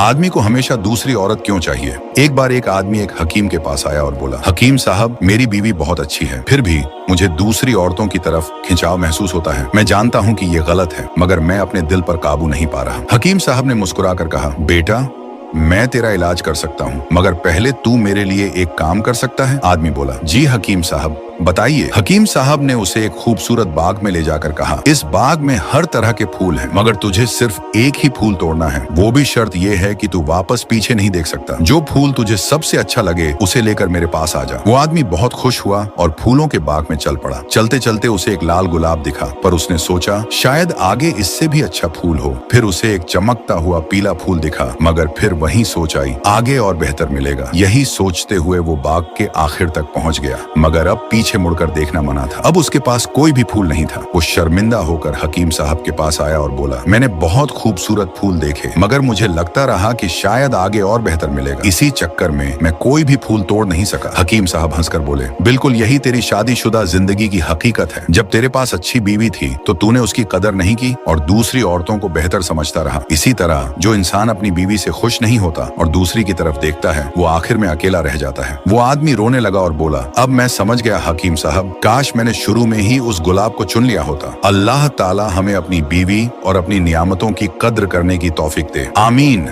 आदमी को हमेशा दूसरी औरत क्यों चाहिए? एक बार एक आदमी एक हकीम के पास आया और बोला, हकीम साहब, मेरी बीवी बहुत अच्छी है, फिर भी मुझे दूसरी औरतों की तरफ खिंचाव महसूस होता है। मैं जानता हूँ कि ये गलत है, मगर मैं अपने दिल पर काबू नहीं पा रहा। हकीम साहब ने मुस्कुराकर कहा, बेटा, मैं तेरा इलाज कर सकता हूँ, मगर पहले तू मेरे लिए एक काम कर सकता है? आदमी बोला, जी हकीम साहब, बताइए। हकीम साहब ने उसे एक खूबसूरत बाग में ले जाकर कहा, इस बाग में हर तरह के फूल हैं, मगर तुझे सिर्फ एक ही फूल तोड़ना है। वो भी शर्त ये है कि तू वापस पीछे नहीं देख सकता। जो फूल तुझे सबसे अच्छा लगे उसे लेकर मेरे पास आ जा। वो आदमी बहुत खुश हुआ और फूलों के बाग में चल पड़ा। चलते चलते उसे एक लाल गुलाब दिखा, पर उसने सोचा शायद आगे इससे भी अच्छा फूल हो। फिर उसे एक चमकता हुआ पीला फूल दिखा, मगर फिर वही सोच आई, आगे और बेहतर मिलेगा। यही सोचते हुए वो बाग के आखिर तक पहुंच गया, मगर अब पीछे मुड़कर देखना मना था। अब उसके पास कोई भी फूल नहीं था। वो शर्मिंदा होकर हकीम साहब के पास आया और बोला, मैंने बहुत खूबसूरत फूल देखे, मगर मुझे लगता रहा कि शायद आगे और बेहतर मिलेगा। इसी चक्कर में मैं कोई भी फूल तोड़ नहीं सका। हकीम साहब हंसकर बोले, बिल्कुल यही तेरी शादीशुदा जिंदगी की हकीकत है। जब तेरे पास अच्छी बीवी थी तो तूने उसकी कदर नहीं की और दूसरी औरतों को बेहतर समझता रहा। इसी तरह जो इंसान अपनी बीवी से खुश नहीं होता और दूसरी की तरफ देखता है, वो आखिर में अकेला रह जाता है। वो आदमी रोने लगा और बोला, अब मैं समझ गया हकीम साहब, काश मैंने शुरू में ही उस गुलाब को चुन लिया होता। अल्लाह ताला हमें अपनी बीवी और अपनी नियामतों की कद्र करने की तौफीक दे। आमीन।